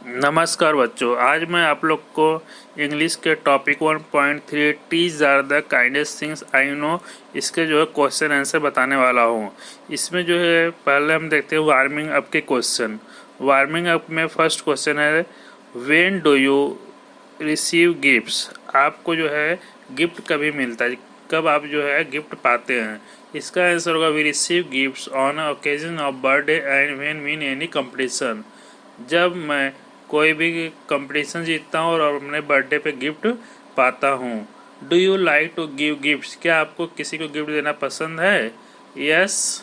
नमस्कार बच्चों, आज मैं आप लोग को इंग्लिश के टॉपिक 1.3 टीज are the kindest things I know इसके जो है क्वेश्चन आंसर बताने वाला हूँ। इसमें जो है पहले हम देखते हैं वार्मिंग अप के क्वेश्चन। वार्मिंग अप में फर्स्ट क्वेश्चन है when do you receive gifts. आपको जो है गिफ्ट कभी मिलता है, कब आप जो है गिफ्ट पाते हैं। इसका आंसर होगा we receive gifts on occasion of birthday and when mean any competition. जब मैं कोई भी कंपटीशन जीतता हूँ और अपने बर्थडे पे गिफ्ट पाता हूँ। Do you like to give gifts. क्या आपको किसी को गिफ्ट देना पसंद है? Yes,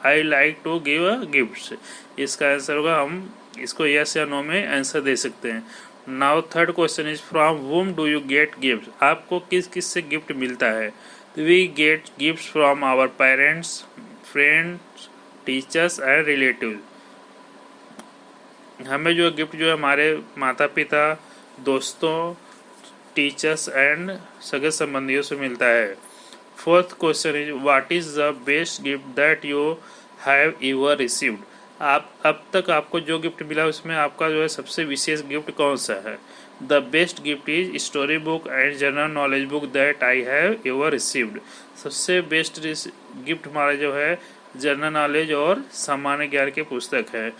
I like to give gifts. इसका आंसर होगा, हम इसको यस या नो में आंसर दे सकते हैं। Now third question is from whom do you get gift. आपको किस किस से गिफ्ट मिलता है? We get gift from our parents, friends, teachers and relative. हमें जो गिफ्ट जो है हमारे माता पिता, दोस्तों, टीचर्स एंड सगे संबंधियों से मिलता है। Fourth question is what is the best gift that you have ever received. आप अब तक आपको जो गिफ्ट मिला उसमें आपका जो है सबसे विशेष गिफ्ट कौन सा है? The best gift is story book and general knowledge book that I have ever received. सबसे बेस्ट गिफ्ट हमारा जो है जनरल नॉलेज और सामान्य ज्ञान की पुस्तक है।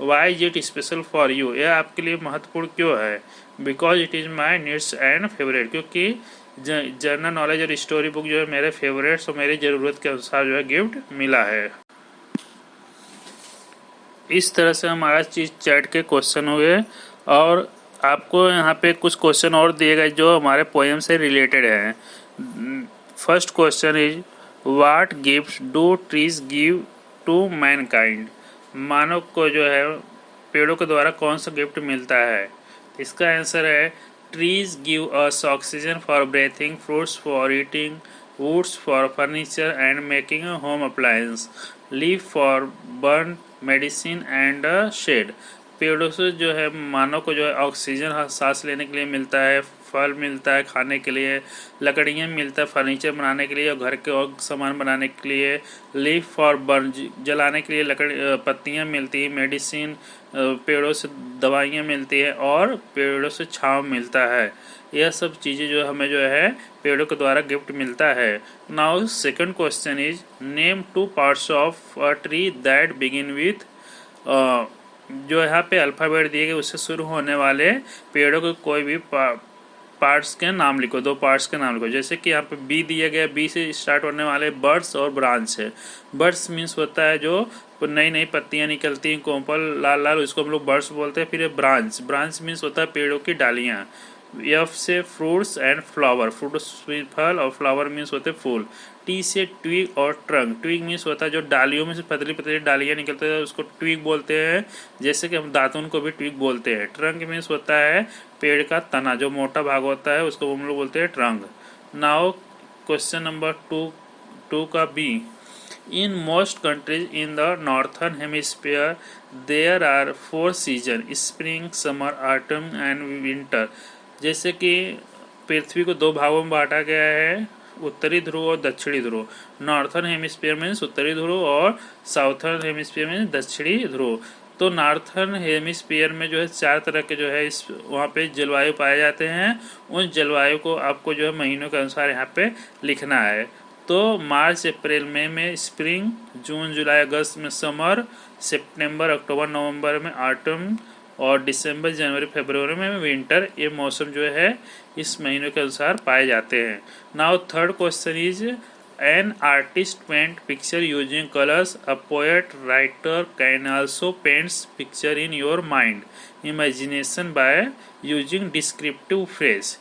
Why is it special for you. यह आपके लिए महत्वपूर्ण क्यों है? Because it is my needs and favourite. क्योंकि जनरल नॉलेज और स्टोरी बुक जो है मेरे फेवरेट्स और मेरी ज़रूरत के अनुसार जो है गिफ्ट मिला है। इस तरह से हमारा चीज चैट के क्वेश्चन हुए और आपको यहाँ पे कुछ क्वेश्चन और दिए गए जो हमारे पोएम से रिलेटेड हैं। First question is what gifts do trees give to mankind. मानव को जो है पेड़ों के द्वारा कौन सा गिफ्ट मिलता है? इसका आंसर है trees give us oxygen for breathing, fruits for eating, woods for furniture and making a home appliance, leaf for burn medicine and shade. पेड़ों से जो है मानव को जो है ऑक्सीजन सांस लेने के लिए मिलता है, फल मिलता है खाने के लिए, लकड़ियाँ मिलता है फर्नीचर बनाने के लिए और घर के और सामान बनाने के लिए, लीफ फॉर बर्न जलाने के लिए लकड़ी पत्तियाँ मिलती हैं, मेडिसिन पेड़ों से दवाइयाँ मिलती है और पेड़ों से छांव मिलता है। यह सब चीज़ें जो हमें जो है पेड़ों के द्वारा गिफ्ट मिलता है। Now second question is name two parts of a tree that begin with. जो यहाँ पे अल्फ़ाबेट दिए गए उससे शुरू होने वाले पेड़ों के कोई भी पार्ट्स के नाम लिखो, दो पार्ट्स के नाम लिखो। जैसे कि यहाँ पे बी दिया गया, बी से स्टार्ट होने वाले बर्ड्स और ब्रांच है। बर्ड्स मीन्स होता है जो नई नई पत्तियाँ निकलती हैं कोमल लाल लाल, उसको हम लोग बर्ड्स बोलते हैं। फिर ब्रांच, ब्रांच मीन्स होता है पेड़ों की डालियाँ। एफ से फ्रूट्स एंड फ्लावर, फ्रूट्स फल और फ्लावर मीन्स होते फूल। टी से ट्विग और ट्रंक, ट्विग मीन्स होता है जो डालियों में से पतली पतली डालियाँ निकलते हैं उसको ट्विग बोलते हैं। जैसे कि हम दातुन को भी ट्विग बोलते हैं। ट्रंक मीन्स होता है पेड़ का तना, जो मोटा भाग होता है उसको हम लोग बोलते हैं trunk. Now question number two का B. In most countries in the northern hemisphere, there are 4 seasons: spring, summer, autumn and winter। जैसे कि पृथ्वी को दो भागों में बांटा गया है, उत्तरी ध्रुव और दक्षिणी ध्रुव। नॉर्थर्न हेमिस्फीयर में उत्तरी ध्रुव और साउथर्न हेमिस्फीयर में दक्षिणी ध्रुव। तो नॉर्थर्न हेमिस्फीयर में जो है 4 तरह के जो है इस वहाँ पे जलवायु पाए जाते हैं। उन जलवायु को आपको जो है महीनों के अनुसार यहाँ पे लिखना है। तो मार्च अप्रैल मई में स्प्रिंग, जून जुलाई अगस्त में समर, सितंबर अक्टूबर नवंबर में ऑटम और दिसंबर जनवरी फरवरी में विंटर। ये मौसम जो है इस महीनों के अनुसार पाए जाते हैं। Now third question is an artist paint picture using colours. A poet writer can also paints picture in your mind imagination by using descriptive phrase.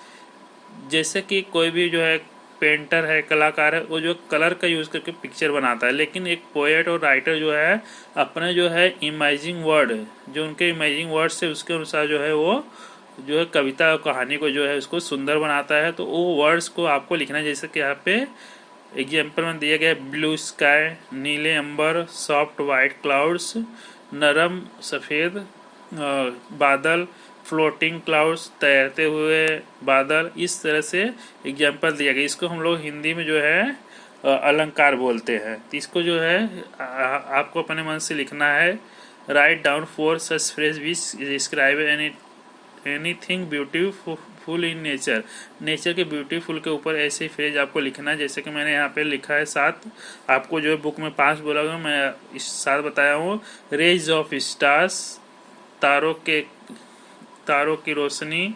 जैसे कि कोई भी जो है पेंटर है, कलाकार है, वो जो कलर का यूज़ करके पिक्चर बनाता है। लेकिन एक पोएट और राइटर जो है अपने जो है इमेजिंग वर्ड, जो उनके इमेजिंग वर्ड से उसके अनुसार जो है वो जो है कविता और कहानी को जो है उसको सुंदर बनाता है। तो वो वर्ड्स को आपको लिखना है। जैसे कि यहाँ पे एग्जाम्पल में दिया गया ब्लू स्काई, नीले अंबर, सॉफ्ट वाइट क्लाउड्स, नरम सफ़ेद बादल, फ्लोटिंग क्लाउड्स, तैरते हुए बादल। इस तरह से एग्जाम्पल दिया गया। इसको हम लोग हिंदी में जो है अलंकार बोलते हैं। इसको जो है आपको अपने मन से लिखना है। Write down 4 such phrase which describe anything beautiful in nature. Nature के ब्यूटीफुल के ऊपर ऐसे फ्रेज आपको लिखना है, जैसे कि मैंने यहाँ पे लिखा है 7, आपको जो है बुक में 5 बोला गया, मैं इस 7 बताया हूँ। रेज ऑफ स्टार्स, तारों की रोशनी,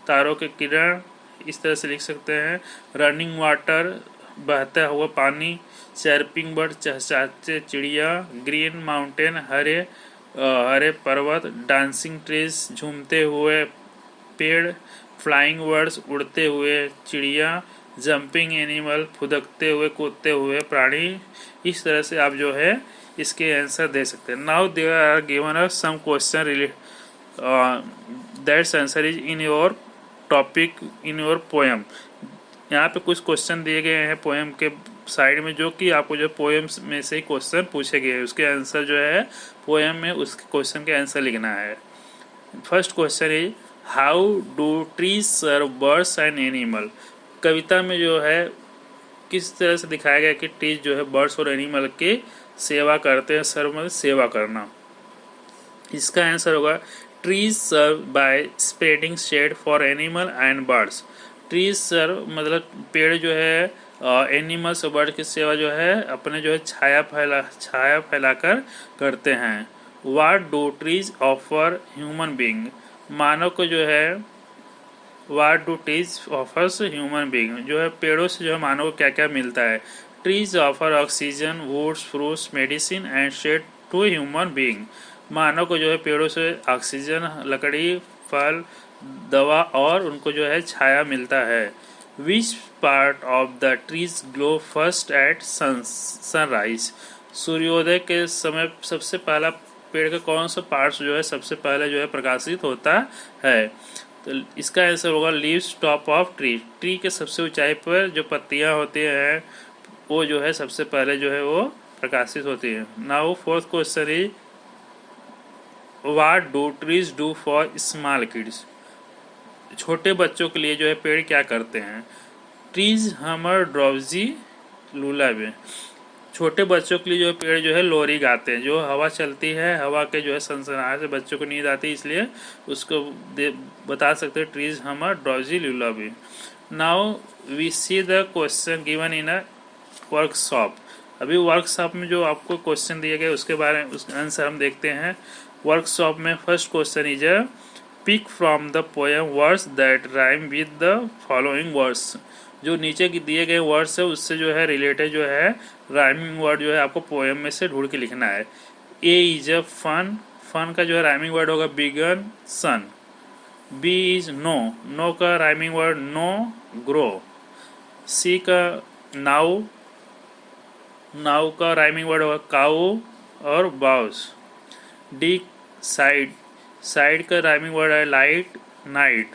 तारों के किरण, इस तरह से लिख सकते हैं। रनिंग वाटर, बहता हुआ पानी। चैरपिंग बर्ड, चहचहाते चिड़िया। ग्रीन माउंटेन, हरे पर्वत। डांसिंग ट्रीज, झूमते हुए पेड़। फ्लाइंग बर्ड्स, उड़ते हुए चिड़िया। जंपिंग एनिमल, फुदकते हुए कूदते हुए प्राणी। इस तरह से आप जो है इसके आंसर दे सकते हैं। Now there are given us some question that's answer is in your topic in your poem. यहाँ पे कुछ क्वेश्चन दिए गए हैं पोएम के साइड में, जो कि आपको जो पोएम्स में से ही क्वेश्चन पूछे गए हैं, उसके आंसर जो है पोएम में उस क्वेश्चन के आंसर लिखना है। First question is how do trees serve birds and animal. कविता में जो है किस तरह से दिखाया गया कि ट्रीज जो है बर्ड्स और एनिमल के सेवा करते हैं। सर्व मतलब सेवा करना। इसका आंसर होगा trees serve by spreading shade for animal and birds. Trees serve मतलब पेड़ जो है एनिमल्स और बर्ड की सेवा जो है अपने जो है छाया फैलाकर करते हैं। What do trees offer human being. मानव को जो है what do trees offers human being, जो है पेड़ों से जो है मानव को क्या क्या मिलता है। Trees offer oxygen, woods, fruits, medicine and shade to human being. मानव को जो है पेड़ों से ऑक्सीजन, लकड़ी, फल, दवा और उनको जो है छाया मिलता है। Which part of the trees glow first at sunrise. सूर्योदय के समय सबसे पहला पेड़ का कौन सा पार्ट जो है सबसे पहले जो है प्रकाशित होता है। तो इसका आंसर होगा leaves top of tree. Tree के सबसे ऊंचाई पर जो पत्तियां होती हैं वो जो है सबसे पहले जो है वो प्रकाशित होती है। Now fourth question is what do trees do for small kids. छोटे बच्चों के लिए जो है पेड़ क्या करते हैं। Trees hum their drowsy लुलाबे। छोटे बच्चों के लिए जो है पेड़ जो है लोरी गाते हैं। जो हवा चलती है, हवा के जो है सनसनाहट से बच्चों को नींद आती है, इसलिए उसको बता सकते हैं trees hum their drowsy lullaby. Now we see the question given in a workshop. अभी वर्कशॉप में जो आपको क्वेश्चन दिए गए उसके बारे में उसका आंसर हम देखते हैं। वर्कशॉप में first question is a pick from the poem words that rhyme with the following words. जो नीचे की दिए गए वर्ड्स है उससे जो है रिलेटेड जो है राइमिंग वर्ड जो है आपको पोएम में से ढूंढ के लिखना है। A is a fun, fun का जो है राइमिंग वर्ड होगा begun, sun. B is no, no का rhyming word no, grow. C का नाउ, नाउ का राइमिंग वर्ड होगा काऊ और बाउस। डी साइड, साइड का राइमिंग वर्ड है light, night.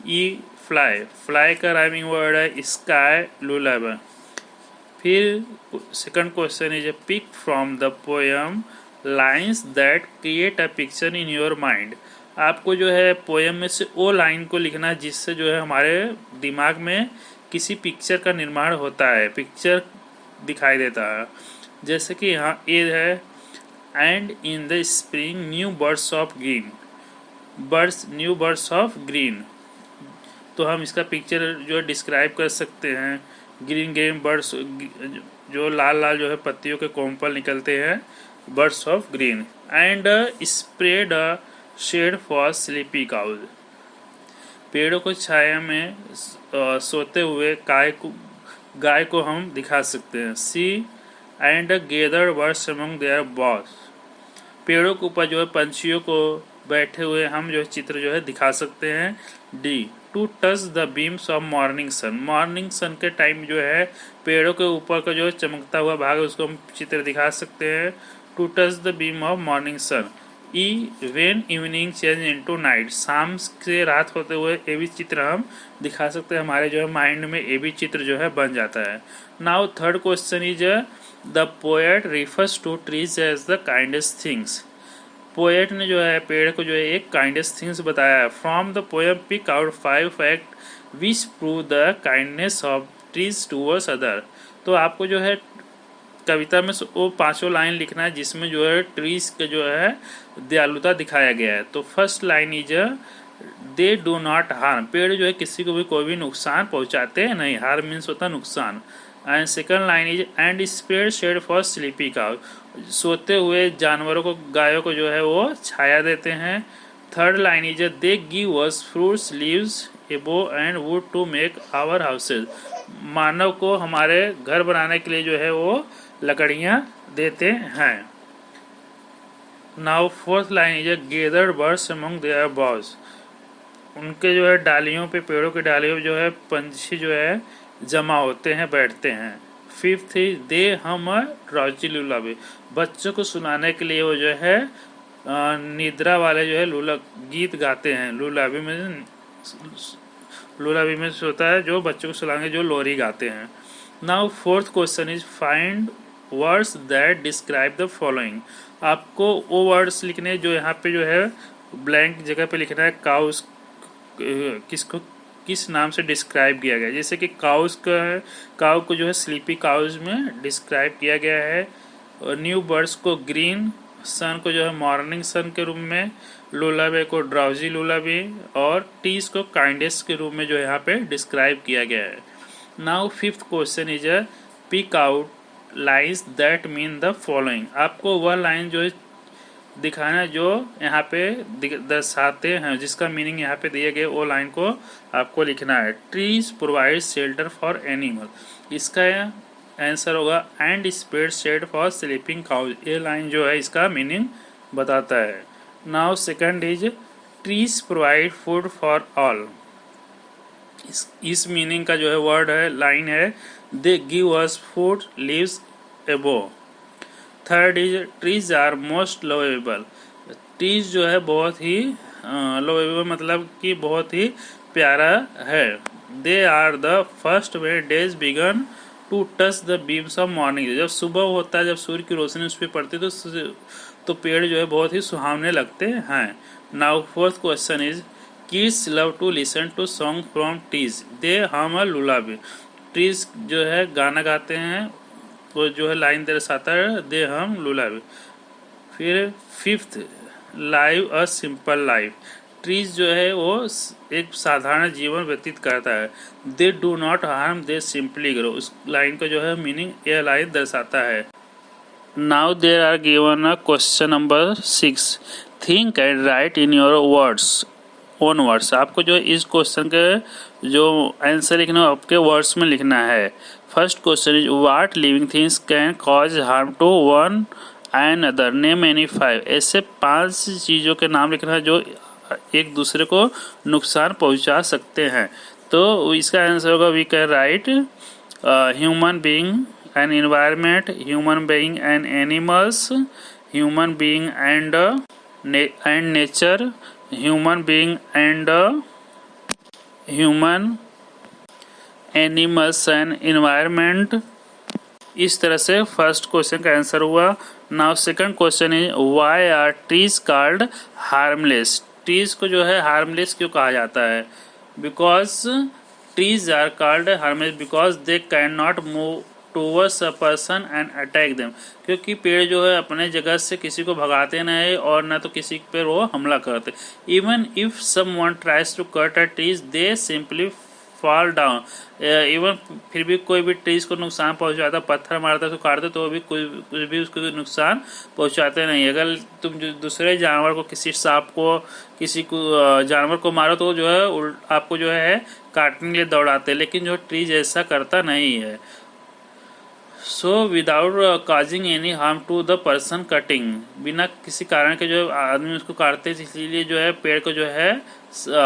E fly, fly का राइमिंग वर्ड है स्काई, लुलाबा। फिर second question is pick from the poem lines that create a picture in your mind. आपको जो है poem में से वो लाइन को लिखना है जिससे जो है हमारे दिमाग में किसी पिक्चर का निर्माण होता है, पिक्चर दिखाई देता है। जैसे कि यहाँ ए है and in the spring new birds of green, birds new birds of green. तो हम इसका पिक्चर जो है डिस्क्राइब कर सकते हैं। ग्रीन ग्रीन बर्ड्स, जो लाल लाल जो है पत्तियों के कोम्पल निकलते हैं, birds of green. And spread a shade for sleepy cows. पेड़ों को छाया में सोते हुए गाय को हम दिखा सकते हैं। See and gather birds among their boughs. पेड़ों के ऊपर जो है पंछियों को बैठे हुए हम जो है चित्र जो है दिखा सकते हैं। D to touch the beams of morning sun. Morning sun के टाइम जो है पेड़ों के ऊपर का जो चमकता हुआ भाग है उसको हम चित्र दिखा सकते हैं। To touch the beam of morning sun. E when evening change into night. शाम से रात होते हुए ये भी चित्र हम दिखा सकते हैं। हमारे जो है माइंड में ये भी चित्र जो है बन जाता है। Now third question is the poet refers to trees as the kindest things. Poet ने जो है पेड़ को जो है एक काइंडेस्ट थिंग्स बताया है। From the poem pick out 5 fact which prove the kindness of trees towards other. तो आपको जो है कविता में वो पांचों लाइन लिखना है जिसमें जो है ट्रीज का जो है दयालुता दिखाया गया है। तो first line is they do not harm, पेड़ जो है किसी को भी कोई भी नुकसान पहुंचाते नहीं, हार्म मीन्स होता नुकसान। And second line is and spread shade for sleepy cow, सोते हुए जानवरों को, गायों को जो है वो छाया देते हैं। Third line is they give us fruits leaves above and wood to make our houses, मानव को हमारे घर बनाने के लिए जो है वो लकड़ियां देते हैं। Now fourth line is gathered birds among their boughs, उनके जो है डालियों पे, पेड़ों की डालियों पे जो है पंछी जो है जमा होते हैं, बैठते हैं। फिफ्थ इज दे हम ड्राउजी लुलाबी, बच्चों को सुनाने के लिए वो जो है निद्रा वाले जो है लुला गीत गाते हैं। लुलाबी में होता है जो बच्चों को सुलाने जो लोरी गाते हैं। Now fourth question is find words that describe the following, आपको वो वर्ड्स लिखने जो यहाँ पे जो है ब्लैंक जगह पे लिखना है। काउस किसको किस नाम से डिस्क्राइब किया गया, जैसे कि काउस का है, काउ को जो है स्लीपी काउस में डिस्क्राइब किया गया है। न्यू बर्ड्स को ग्रीन, सन को जो है मॉर्निंग सन के रूप में, लुलाबी को ड्राउजी लुलाबी, और टीज को काइंडेस्ट के रूप में जो यहाँ पे डिस्क्राइब किया गया है। Now fifth question is pick out lines that mean the following, आपको वह लाइन जो है दिखाना जो यहाँ पे दर्शाते हैं, जिसका मीनिंग यहाँ पे दिए गए वो लाइन को आपको लिखना है। Trees provide shelter for animal, इसका आंसर होगा and spread shade for sleeping cows, ये लाइन जो है इसका मीनिंग बताता है। Now second is trees provide food for all, इस मीनिंग का जो है वर्ड है, लाइन है they give us food leaves above. Third is trees are most lovable, trees जो है बहुत ही लवेबल मतलब कि बहुत ही प्यारा है। They are the first way days begun to touch the beams of morning, जब सुबह होता है, जब सूर्य की रोशनी उस पर पड़ती है तो पेड़ जो है बहुत ही सुहावने लगते हैं। Now fourth question is kids love to listen to song from trees they hum lullaby, trees जो है गाना गाते हैं, वो जो है लाइन दर्शाता है दे हम लुलाबी। फिर fifth live a simple life, trees जो है वो एक साधारण जीवन व्यतीत करता है। They do not harm they simply grow, उस लाइन का जो है मीनिंग यह लाइन दर्शाता है। Now there are given a question number 6, think and write in your words own words, आपको जो इस क्वेश्चन के जो आंसर लिखना है आपके वर्ड्स में लिखना है। First question is what living things can cause harm to one and other, name any 5, ऐसे 5 चीज़ों के नाम लिखना है जो एक दूसरे को नुकसान पहुंचा सकते हैं। तो इसका आंसर होगा we can write human being and environment, human being and animals, human being and nature, human being and human animals and environment. इस तरह से फर्स्ट क्वेश्चन का आंसर हुआ। Now second question is why are trees called harmless, trees को जो है harmless क्यों कहा जाता है? Because trees are called harmless because they can not move towards a person and attack them, क्योंकि पेड़ जो है अपने जगह से किसी को भगाते नहीं और न तो किसी पर वो हमला करते। Even if someone tries to cut a trees they simply fall down, even फिर भी कोई भी ट्रीज को नुकसान पहुंचाता, पत्थर मारता उसको काटते तो भी कुछ भी उसको नुकसान पहुंचाते नहीं। अगर तुम जो दूसरे जानवर को, किसी सांप को, किसी को जानवर को मारो तो जो है आपको जो है काटने के लिए दौड़ाते, लेकिन जो ट्रीज ऐसा करता नहीं है। So without causing any harm to the person cutting, बिना किसी कारण के जो आदमी उसको काटते, इसलिए जो है पेड़ को जो है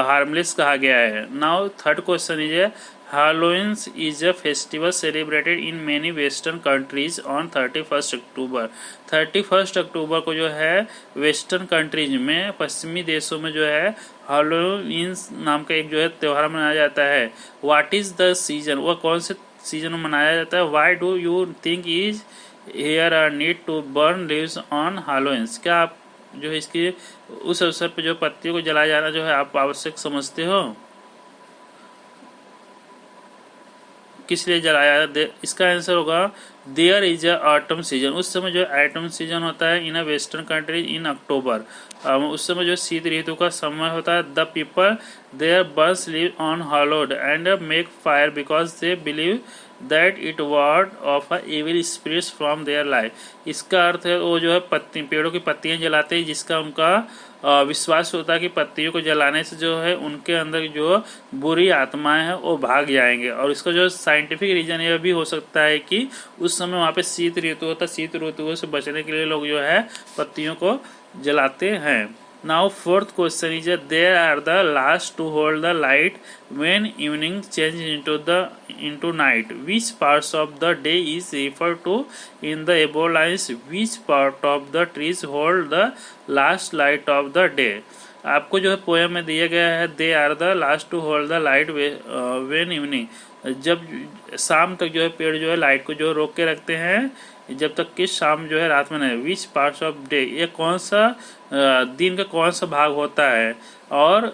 हार्मलेस कहा गया है। Now third question is Halloween is a festival celebrated in many western countries on 31st October. 31st अक्टूबर को जो है वेस्टर्न कंट्रीज में, पश्चिमी देशों में जो है Halloween नाम का एक जो है त्यौहार मनाया जाता है। What is the season, वह कौन से सीजन में मनाया जाता है? Why do you think is here a need to burn leaves on Halloween, क्या आप जो है इसकी उस अवसर पर जो पत्तियों को जलाया जाना जो है आप आवश्यक समझते हो? किस लिए जलाया? इसका आंसर होगा there is a autumn season. उस समय जो ऑटम सीजन होता है इन अ वेस्टर्न कंट्री इन अक्टूबर। उस समय जो शीत ऋतु का समय होता है। The people there burs live on hollowed and make fire because they believe that it ward off a evil spirits from their life. इसका अर्थ है वो जो है पत्ती पेड़ों की पत्तियां जलाते हैं, जिसका उनका विश्वास होता है कि पत्तियों को जलाने से जो है उनके अंदर जो बुरी आत्माएं हैं वो भाग जाएंगे। और इसका जो साइंटिफिक रीजन यह भी हो सकता है कि उस समय वहाँ पे शीत ऋतु होता है, शीत ऋतु से बचने के लिए लोग जो है पत्तियों को जलाते हैं। Now fourth question is there are the last to hold the light when evening change into night. Which parts of the day is referred to in the above lines? Which part of the trees hold the last light of the day? आपको जो है poem में दिया गया है they are the last to hold the light when evening. जब शाम तक जो है पेड़ जो है लाइट को जो रोक के रखते हैं जब तक कि शाम जो है रात में नहीं। विच पार्ट्स ऑफ डे, ये कौन सा दिन का कौन सा भाग होता है, और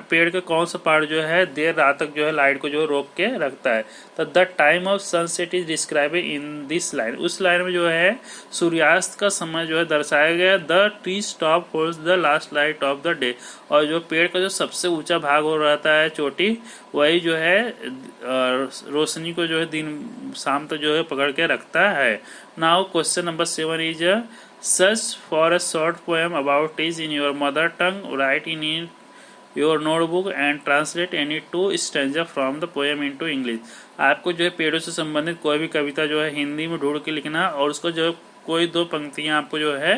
पेड़ का कौन सा पार्ट जो है देर रात तक जो है लाइट को जो रोक के रखता है। तो the time of sunset is describe in this line. उस लाइन में जो है सूर्यास्त का समय जो है दर्शाया गया। The tree stop holds the last light of the day. और जो पेड़ का जो सबसे ऊंचा भाग हो रहता है चोटी, वही जो है रोशनी को जो है दिन शाम तक जो है पकड़ के रखता है। Now question number 7 is search for a short poem about it in your mother tongue. Write in your notebook and translate any 2 stanza from the poem into English. आपको जो है पेड़ों से संबंधित कोई भी कविता जो है हिंदी में ढूंढ के लिखना, और उसको जो है कोई 2 पंक्तियां आपको जो है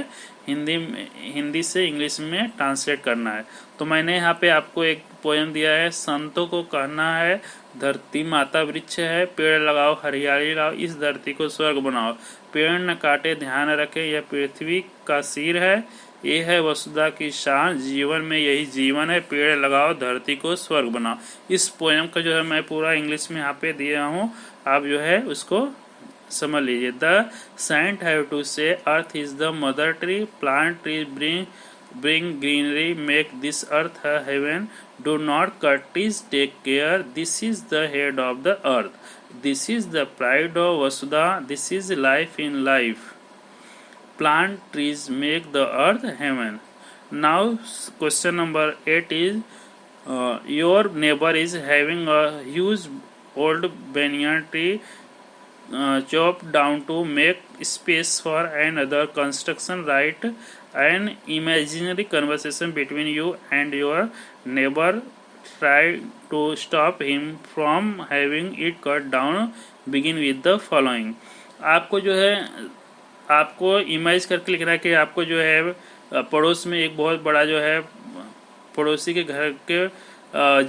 हिंदी से इंग्लिश में ट्रांसलेट करना है। तो मैंने यहाँ पे आपको एक पोएम दिया है। संतों को कहना है धरती माता वृक्ष है, पेड़ लगाओ हरियाली लाओ, इस धरती को स्वर्ग बनाओ। पेड़ न काटे ध्यान रखे, यह पृथ्वी का सिर है, ये है वसुधा की शान, जीवन में यही जीवन है, पेड़ लगाओ धरती को स्वर्ग बनाओ। इस पोएम का जो है मैं पूरा इंग्लिश में यहाँ पे दिया हूँ, आप जो है उसको समझ लीजिए। The saint have to say earth is the mother tree, plant trees bring greenery, make this earth a heaven, do not cut trees, take care, this is the head of the earth, this is the pride of Vasudha, this is life in life, plant trees make the earth heaven. Now question number 8 is your neighbor is having a huge old banyan tree chopped down to make space for another construction. Write an imaginary conversation between you and your neighbor. Try to stop him from having it cut down. Begin with the following. आपको जो है आपको image करके लिखना है कि आपको जो है पड़ोस में एक बहुत बड़ा जो है पड़ोसी के घर के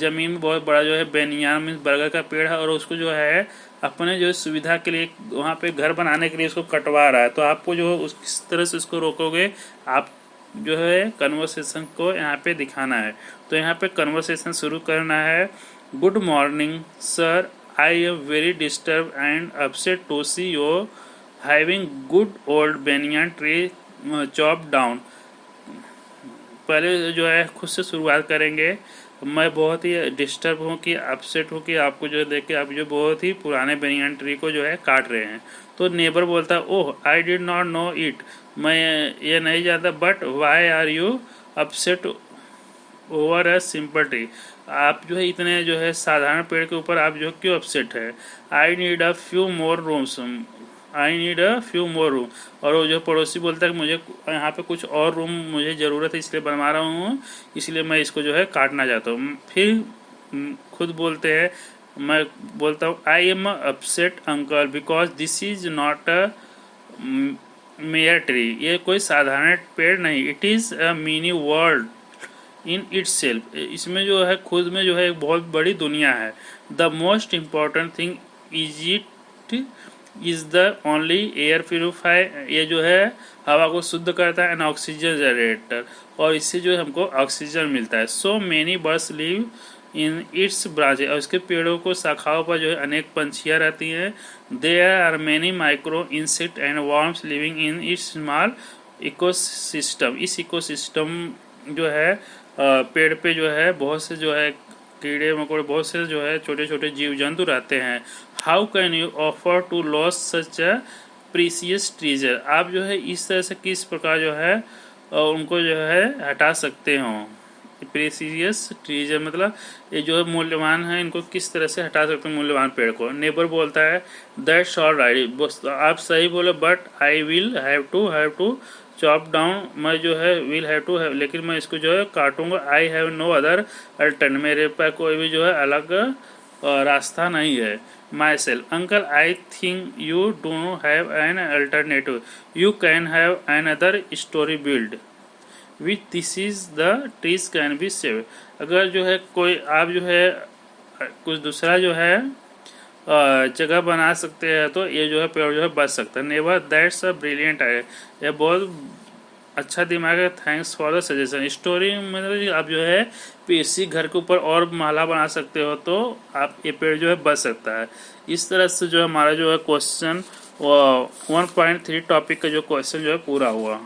जमीन में बहुत बड़ा जो है बेनियान मीन्स बरगद का पेड़ है, और उसको जो है अपने जो सुविधा के लिए वहाँ पे घर बनाने के लिए उसको कटवा रहा है। तो आपको जो उस किस तरह से उसको रोकोगे, आप जो है कन्वर्सेशन को यहाँ पे दिखाना है। तो यहाँ पे कन्वर्सेशन शुरू करना है। Good morning sir, I am very disturb and upset to see you having good old banyan tree chop down. पहले जो है खुद से शुरुआत करेंगे। मैं बहुत ही डिस्टर्ब हूँ कि अपसेट हूँ कि आपको जो देख के आप जो बहुत ही पुराने बेनियन ट्री को जो है काट रहे हैं। तो नेबर बोलता है oh I did not know it, मैं ये नहीं जानता, but why are you upset over a simple tree. आप जो है इतने जो है साधारण पेड़ के ऊपर आप जो क्यों अपसेट है। I need a few more rooms, I need a few more room. और वो जो पड़ोसी बोलता है कि मुझे यहाँ पे कुछ और रूम मुझे ज़रूरत है, इसलिए बनवा रहा हूँ, इसलिए मैं इसको जो है काटना चाहता हूँ। फिर खुद बोलते हैं, मैं बोलता हूँ I am upset uncle because this is not a mayor tree, ये कोई साधारण पेड़ नहीं, it is a mini world in its self, इसमें जो है खुद में जो है एक बहुत बड़ी दुनिया है। The most important thing is it is the only air purifier, ये जो है हवा को शुद्ध करता है, एंड ऑक्सीजन जनरेटर, और इससे जो है हमको ऑक्सीजन मिलता है। So many birds live in its branch, और इसके पेड़ों को शाखाओं पर जो है अनेक पंछियाँ रहती हैं। There are many micro insect and worms living in its small ecosystem, इस इकोसिस्टम जो है पेड़ पे जो है बहुत से जो है कीड़े मकोड़े बहुत से जो है छोटे छोटे जीव जंतु रहते हैं। How can you offer to loss such a precious treasure, आप जो है इस तरह से किस प्रकार जो है उनको जो है हटा सकते हो। प्रीसियस ट्रीजर मतलब ये जो है मूल्यवान है, इनको किस तरह से हटा सकते हैं मूल्यवान पेड़ को। नेबर बोलता है दैट्स ऑल राइट, आप सही बोले, but I will have to chop down, मैं जो है विल हैव टू है, लेकिन मैं इसको जो है काटूंगा। आई हैव नो अदर अल्टरन, मेरे पास कोई भी जो है अलग रास्ता नहीं है। My self uncle I think you do have an alternative, you can have an other story build which this is the trees can be save, अगर जो है कोई आप जो है कुछ दूसरा जो है जगह बना सकते हैं तो ये जो है पेड़ जो है बच सकता है। नेवर दैट्स अ ब्रिलियंट है, यह बहुत अच्छा दिमाग है। Thanks for the suggestion, story मतलब आप जो है इसी घर के ऊपर और माला बना सकते हो तो आप ये पेड़ जो है बच सकता है। इस तरह से जो है हमारा जो है क्वेश्चन 1.3 टॉपिक का जो क्वेश्चन जो है पूरा हुआ।